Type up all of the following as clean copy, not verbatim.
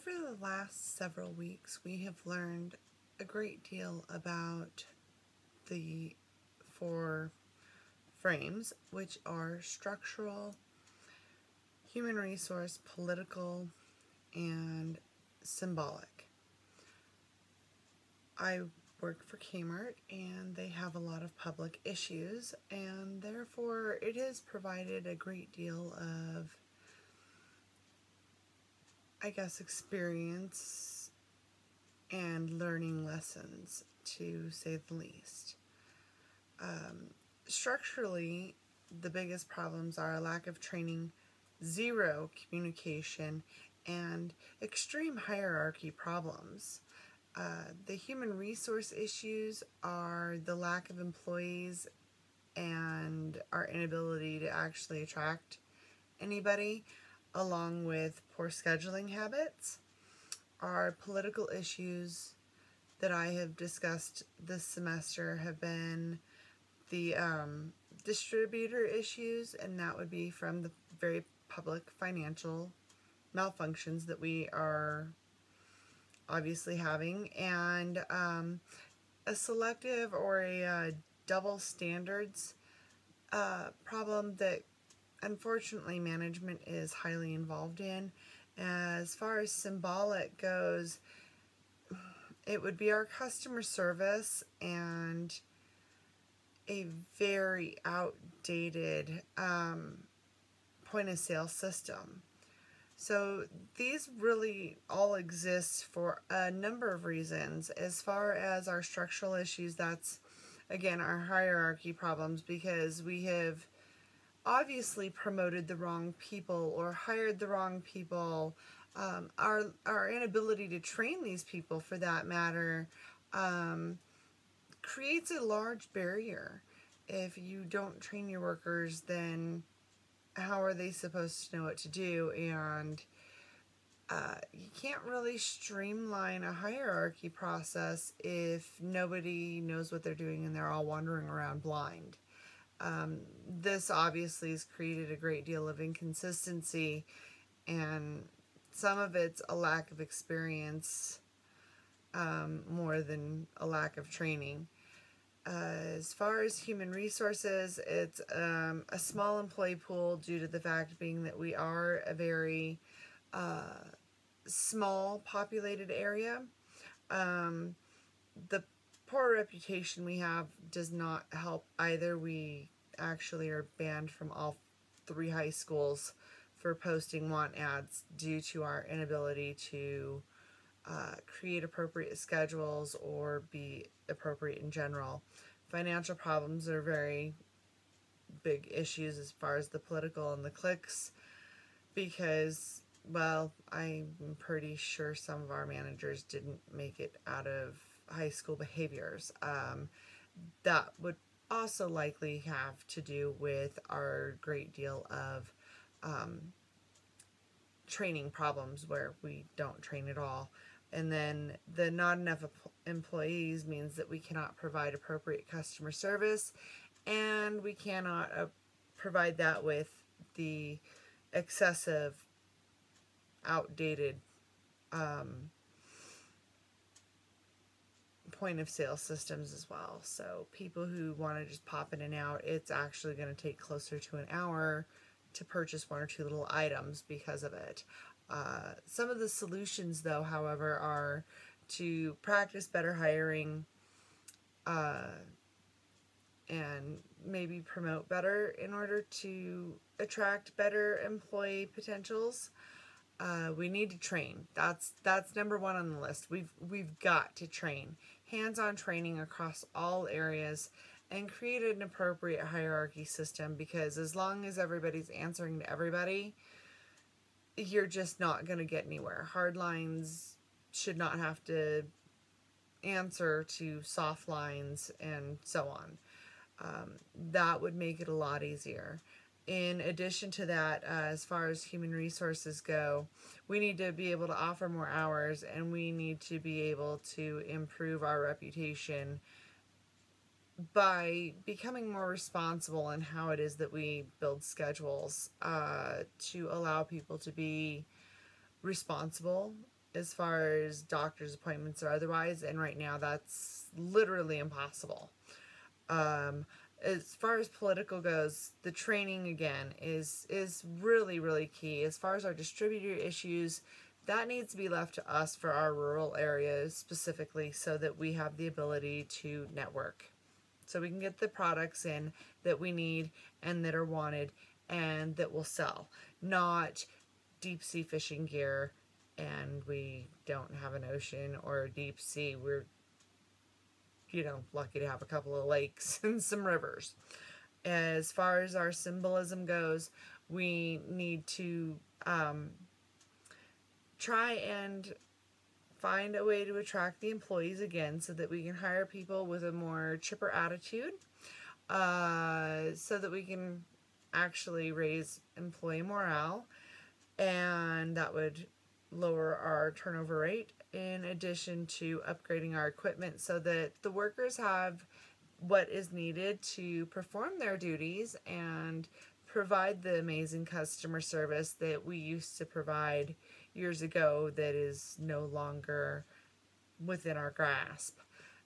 Over the last several weeks, we have learned a great deal about the four frames, which are structural, human resource, political, and symbolic. I work for Kmart, and they have a lot of public issues, and therefore it has provided a great deal of, experience and learning lessons, to say the least. Structurally, the biggest problems are a lack of training, zero communication, and extreme hierarchy problems. The human resource issues are the lack of employees and our inability to actually attract anybody, along with poor scheduling habits. Our political issues that I have discussed this semester have been the distributor issues, and that would be from the very public financial malfunctions that we are obviously having, and a selective or a double standards problem that unfortunately management is highly involved in. As far as symbolic goes, it would be our customer service and a very outdated point of sale system. So these really all exist for a number of reasons. As far as our structural issues, that's again our hierarchy problems, because we have obviously promoted the wrong people or hired the wrong people. Our inability to train these people, for that matter, creates a large barrier. If you don't train your workers, then how are they supposed to know what to do? And you can't really streamline a hierarchy process if nobody knows what they're doing and they're all wandering around blind. This obviously has created a great deal of inconsistency, and some of it's a lack of experience more than a lack of training. As far as human resources, it's a small employee pool due to the fact being that we are a very small populated area. The poor reputation we have does not help either. We actually are banned from all 3 high schools for posting want ads due to our inability to create appropriate schedules or be appropriate in general. Financial problems are very big issues as far as the political and the cliques, because, well, I'm pretty sure some of our managers didn't make it out of high school behaviors. That would also likely have to do with our great deal of training problems, where we don't train at all. And then the not enough employees means that we cannot provide appropriate customer service, and we cannot provide that with the excessive, outdated point of sale systems as well. So people who want to just pop in and out, it's actually going to take closer to an hour to purchase 1 or 2 little items because of it. Some of the solutions, though, however, are to practice better hiring and maybe promote better in order to attract better employee potentials. We need to train. That's number 1 on the list. We've got to train. Hands-on training across all areas, and create an appropriate hierarchy system, because as long as everybody's answering to everybody, you're just not going to get anywhere. Hard lines should not have to answer to soft lines and so on. That would make it a lot easier. In addition to that, as far as human resources go, we need to be able to offer more hours, and we need to be able to improve our reputation by becoming more responsible in how it is that we build schedules, to allow people to be responsible as far as doctor's appointments or otherwise, and right now that's literally impossible. As far as political goes, the training again is really key. As far as our distributor issues, that needs to be left to us for our rural areas specifically, so that we have the ability to network, so we can get the products in that we need and that are wanted and that will sell, not deep sea fishing gear and we don't have an ocean or a deep sea. We're, lucky to have a couple of lakes and some rivers. As far as our symbolism goes, we need to try and find a way to attract the employees again, so that we can hire people with a more chipper attitude, so that we can actually raise employee morale, and that would lower our turnover rate, in addition to upgrading our equipment so that the workers have what is needed to perform their duties and provide the amazing customer service that we used to provide years ago, that is no longer within our grasp.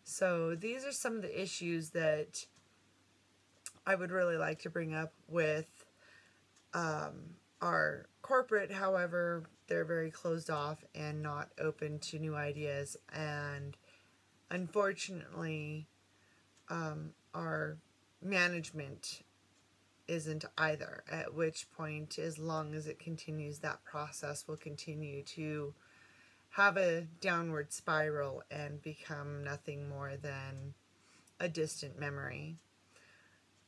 So these are some of the issues that I would really like to bring up with our corporate. However, they're very closed off and not open to new ideas, and unfortunately our management isn't either, at which point, as long as it continues, that process will continue to have a downward spiral and become nothing more than a distant memory.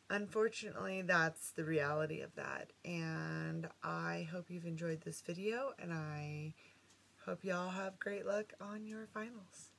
Unfortunately, that's the reality of that, and I hope you've enjoyed this video, and I hope y'all have great luck on your finals.